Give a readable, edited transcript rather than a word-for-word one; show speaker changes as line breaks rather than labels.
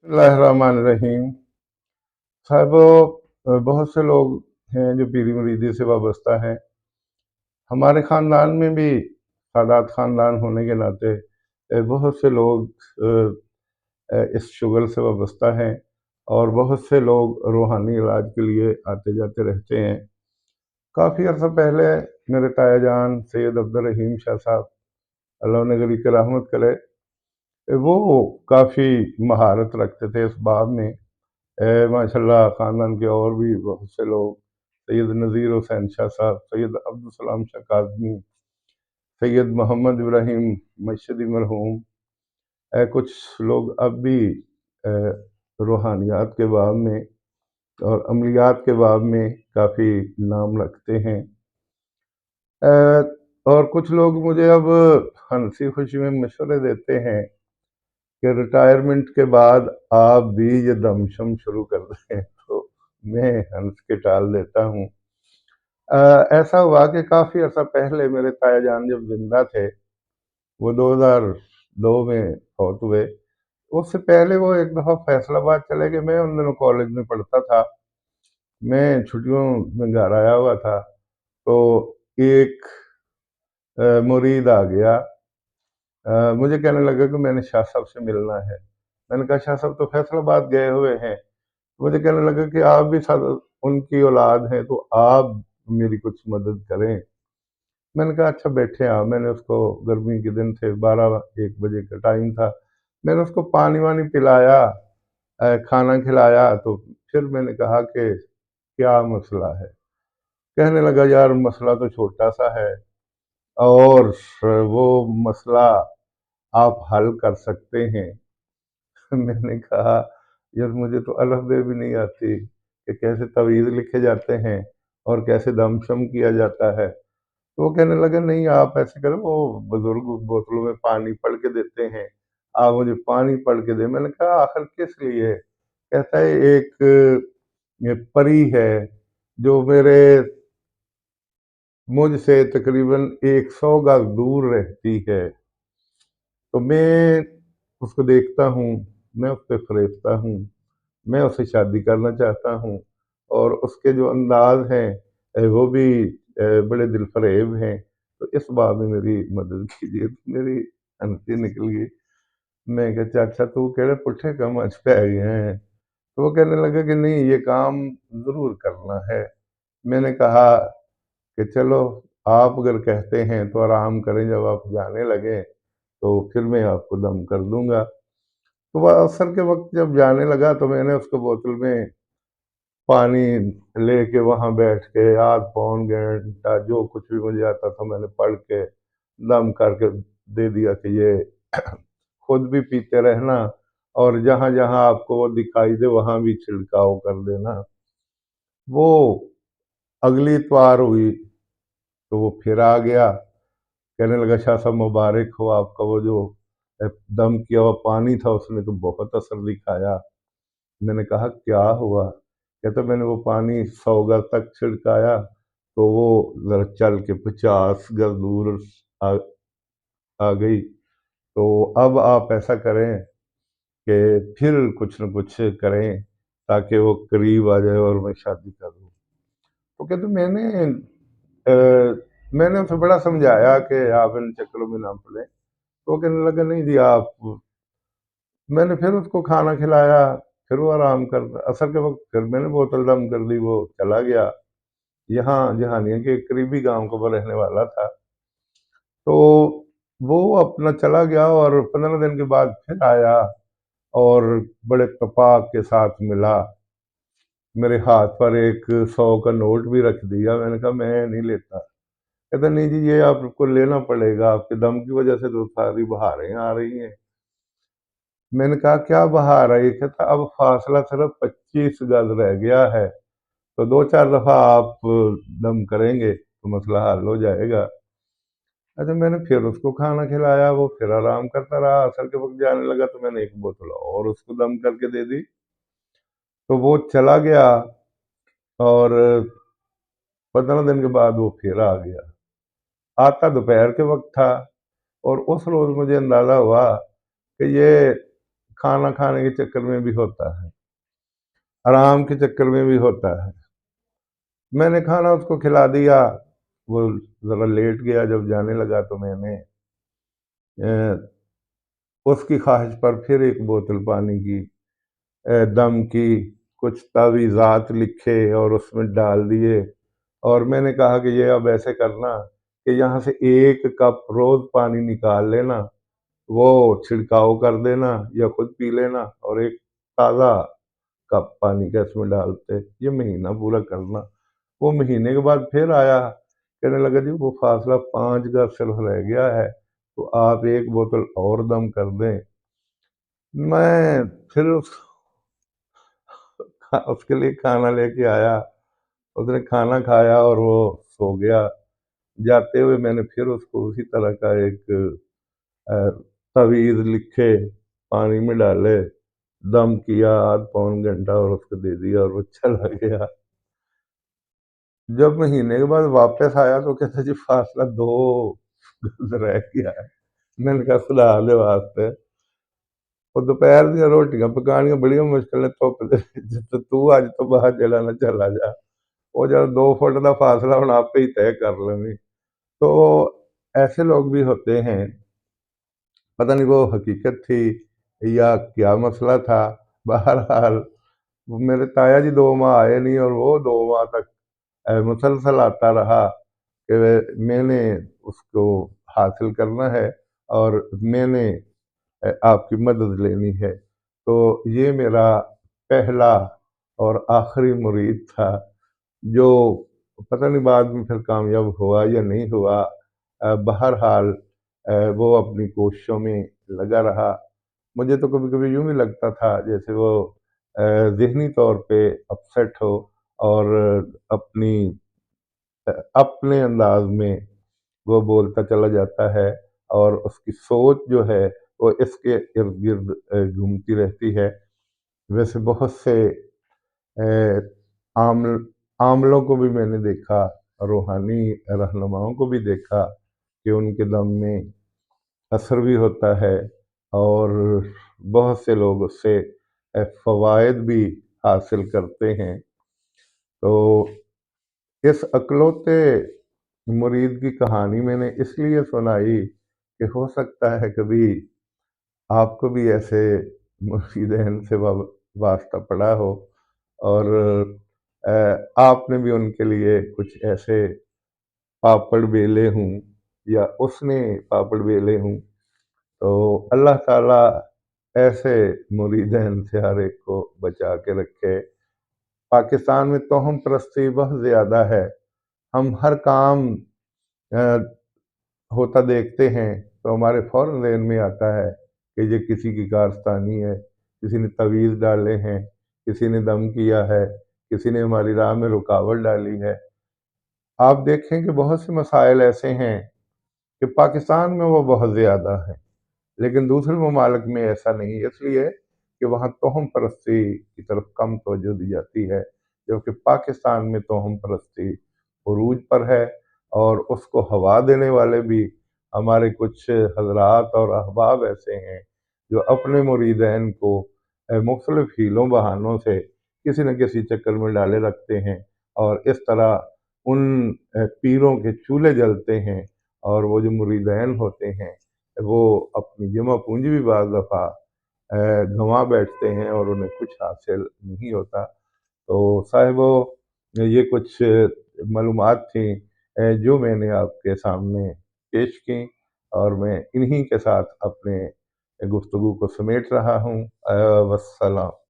बिस्मिल्लाहिर्रहमानिर्रहीम। साहिबो, बहुत से लोग हैं जो पीरी मुरीदी से वाबस्ता हैं। हमारे ख़ानदान में भी सादात ख़ानदान होने के नाते बहुत से लोग इस शुगल से वाबस्ता हैं और बहुत से लोग रूहानी इलाज के लिए आते जाते रहते हैं। काफ़ी अर्सा पहले मेरे ताया जान सैयद अब्दुल रहीम शाह साहब, अल्लाह उन्हें गरीक रहमत करे, वो काफ़ी महारत रखते थे इस बाब में। माशाल्लाह ख़ानदान के और भी बहुत से लोग, सैयद नज़ीर हुसैन शाह साहब, सैयद अब्दुल सलाम शाह काज़मी, सैयद मोहम्मद इब्राहिम मशहदी मरहूम, कुछ लोग अब भी अ, रूहानियात के बाब में और अमलियात के बाब में काफ़ी नाम रखते हैं। अ, और कुछ लोग मुझे अब हंसी खुशी में मशवरे देते हैं कि रिटायरमेंट के बाद आप भी ये दमशम शुरू कर दें, तो मैं हंस के टाल देता हूँ। ऐसा हुआ कि काफ़ी अर्सा पहले मेरे ताया जान जब जिंदा थे, वो 2002 में फौत हुए। उससे पहले वो एक दफ़ा फैसलाबाद चले गए। मैं उन दिनों कॉलेज में पढ़ता था। मैं छुट्टियों में घर आया हुआ था, तो एक मुरीद आ गया। मुझे कहने लगा कि मैंने शाह साहब से मिलना है। मैंने कहा शाह साहब तो फैसलाबाद गए हुए हैं। मुझे कहने लगा कि आप भी उनकी औलाद हैं, तो आप मेरी कुछ मदद करें। मैंने कहा अच्छा बैठे आप। मैंने उसको, गर्मी के दिन थे, 12-1 बजे का टाइम था, मैंने उसको पानी वानी पिलाया, खाना खिलाया। तो फिर मैंने कहा कि क्या मसला है। कहने लगा यार मसला तो छोटा सा है और वो मसला आप हल कर सकते हैं। मैंने कहा यार मुझे तो अल्फ बे भी नहीं आती कि कैसे तवीज़ लिखे जाते हैं और कैसे दमशम किया जाता है। तो वो कहने लगा नहीं आप ऐसे करो, वो बुजुर्ग बोतलों में पानी पड़ के देते हैं, आप मुझे पानी पड़ के दे। मैंने कहा आखिर किस लिए। कहता है एक ये परी है जो मेरे मुझसे तकरीबन 100 गज दूर रहती है, तो मैं उसको देखता हूँ, मैं उस पर फरेबता हूँ, मैं उससे शादी करना चाहता हूँ। और उसके जो अंदाज हैं वो भी बड़े दिल फरेब हैं। तो इस बात में मेरी मदद कीजिए। तो मेरी हंसी निकल गई। मैं कहा चाचा तू केड़े पुट्ठे काम अच पै गए हैं। तो वो कहने लगा कि नहीं ये काम ज़रूर करना है। मैंने कहा कि चलो आप अगर कहते हैं तो आराम करें, जब आप जाने लगे तो फिर मैं आपको दम कर दूंगा। तो वह असर के वक्त जब जाने लगा तो मैंने उसको बोतल में पानी लेके वहां बैठ के आध पौन घंटा जो कुछ भी मुझे आता था मैंने पढ़ के दम करके दे दिया कि ये खुद भी पीते रहना और जहां जहां आपको वो दिखाई दे वहां भी छिड़काव कर देना। वो अगली इतवार हुई तो वो फिर आ गया। कहने लगा शाह साहब मुबारक हो, आपका वो जो दम किया हुआ पानी था उसने तो बहुत असर दिखाया। मैंने कहा क्या हुआ। कहता मैंने वो पानी 100 गज तक छिड़काया तो वो जरा चल के 50 गज दूर आ, आ गई। तो अब आप ऐसा करें कि फिर कुछ न कुछ करें ताकि वो करीब आ जाए और मैं शादी कर लूँ। तो कहते मैंने उसे बड़ा समझाया कि आप इन चक्करों में ना पड़े। तो वो कहने लगा नहीं जी आप। मैंने फिर उसको खाना खिलाया, फिर वो आराम कर, असर के वक्त फिर मैंने बोतल दम कर दी, वो चला गया। यहाँ जहानिया के एक करीबी गांव का वो रहने वाला था। तो वो अपना चला गया और 15 दिन के बाद फिर आया और बड़े तपाक के साथ मिला। मेरे हाथ पर एक 100 का नोट भी रख दिया। मैंने कहा मैं नहीं लेता। कहता नहीं जी ये आपको लेना पड़ेगा, आपके दम की वजह से तो सारी बहारें आ रही हैं। मैंने कहा क्या बहार है। ये कहता अब फासला सिर्फ 25 गज रह गया है, तो 2-4 दफा आप दम करेंगे तो मसला हल हो जाएगा। अच्छा मैंने फिर उसको खाना खिलाया, वो फिर आराम करता रहा। असर के वक्त जाने लगा तो मैंने एक बोतल और उसको दम करके दे दी। तो वो चला गया और 15 दिन के बाद वो फिर आ गया। आता दोपहर के वक्त था और उस रोज मुझे अंदाजा हुआ कि ये کھانا کھانے کے چکر میں بھی ہوتا ہے، آرام کے چکر میں بھی ہوتا ہے۔ میں نے کھانا اس کو کھلا دیا، وہ ذرا لیٹ گیا، جب جانے لگا تو میں نے اس کی خواہش پر پھر ایک بوتل پانی کی دم کی، کچھ تعویذات لکھے اور اس میں ڈال دیے، اور میں نے کہا کہ یہ اب ایسے کرنا کہ یہاں سے 1 کپ روز پانی نکال لینا، وہ چھڑکاؤ کر دینا یا خود پی لینا، اور ایک تازہ کپ پانی کا اس میں ڈالتے، یہ مہینہ پورا کرنا۔ وہ مہینے کے بعد پھر آیا، کہنے لگا جی وہ فاصلہ 5 گز صرف رہ گیا ہے، تو آپ 1 بوتل اور دم کر دیں۔ میں پھر اس کے لیے کھانا لے کے آیا، اس نے کھانا کھایا اور وہ سو گیا۔ جاتے ہوئے میں نے پھر اس کو اسی طرح کا ایک تعویذ لکھے، پانی میں ڈالے، دم کیا آدھ پون گھنٹہ اور اس کو دے دیا، اور وہ چلا گیا۔ جب مہینے کے بعد واپس آیا تو کہتا جی فاصلہ 2 گز رہ گیا ہے۔ میں نے کہا خدا دے واسطے، وہ دوپہر دیا روٹیاں پکانیاں بڑی مشکل نے، تو اج تو باہر جڑا نہ چلا جا، وہ جب 2 فٹ کا فاصلہ ہوں آپ ہی طے کر لیں۔ تو ایسے لوگ بھی ہوتے ہیں، پتہ نہیں وہ حقیقت تھی یا کیا مسئلہ تھا، بہرحال میرے تایا جی 2 ماہ آئے نہیں، اور وہ 2 ماہ تک مسلسل آتا رہا کہ میں نے اس کو حاصل کرنا ہے اور میں نے آپ کی مدد لینی ہے۔ تو یہ میرا پہلا اور آخری مرید تھا، جو پتہ نہیں بعد میں پھر کامیاب ہوا یا نہیں ہوا، بہرحال وہ اپنی کوششوں میں لگا رہا۔ مجھے تو کبھی کبھی یوں بھی لگتا تھا جیسے وہ ذہنی طور پہ اپسیٹ ہو، اور اپنے انداز میں وہ بولتا چلا جاتا ہے، اور اس کی سوچ جو ہے وہ اس کے ارد گرد گھومتی رہتی ہے۔ ویسے بہت سے عاملوں کو بھی میں نے دیکھا، روحانی رہنماؤں کو بھی دیکھا کہ ان کے دم میں اثر بھی ہوتا ہے، اور بہت سے لوگ اس سے فوائد بھی حاصل کرتے ہیں۔ تو اس اکلوتے مرید کی کہانی میں نے اس لیے سنائی کہ ہو سکتا ہے کبھی آپ کو بھی ایسے مریدین سے واسطہ پڑا ہو، اور آپ نے بھی ان کے لیے کچھ ایسے پاپڑ بیلے ہوں یا اس نے پاپڑ بیلے ہوں۔ تو اللہ تعالیٰ ایسے مریدین سے ہر ایک کو بچا کے رکھے۔ پاکستان میں توہم پرستی بہت زیادہ ہے، ہم ہر کام ہوتا دیکھتے ہیں تو ہمارے فوراً ذہن میں آتا ہے کہ یہ کسی کی کارستانی ہے، کسی نے تعویذ ڈالے ہیں، کسی نے دم کیا ہے، کسی نے ہماری راہ میں رکاوٹ ڈالی ہے۔ آپ دیکھیں کہ بہت سے مسائل ایسے ہیں کہ پاکستان میں وہ بہت زیادہ ہیں، لیکن دوسرے ممالک میں ایسا نہیں، اس لیے کہ وہاں توہم پرستی کی طرف کم توجہ دی جاتی ہے، جبکہ پاکستان میں توہم پرستی عروج پر ہے، اور اس کو ہوا دینے والے بھی ہمارے کچھ حضرات اور احباب ایسے ہیں جو اپنے مریدین کو مختلف حیلوں بہانوں سے کسی نہ کسی چکر میں ڈالے رکھتے ہیں، اور اس طرح ان پیروں کے چولہے جلتے ہیں، اور وہ جو مریدین ہوتے ہیں وہ اپنی جمع پونجی بھی بعض دفعہ گنوا بیٹھتے ہیں، اور انہیں کچھ حاصل نہیں ہوتا۔ تو صاحبو، یہ کچھ معلومات تھیں جو میں نے آپ کے سامنے پیش کی، اور میں انہی کے ساتھ اپنے گفتگو کو سمیٹ رہا ہوں۔ والسلام۔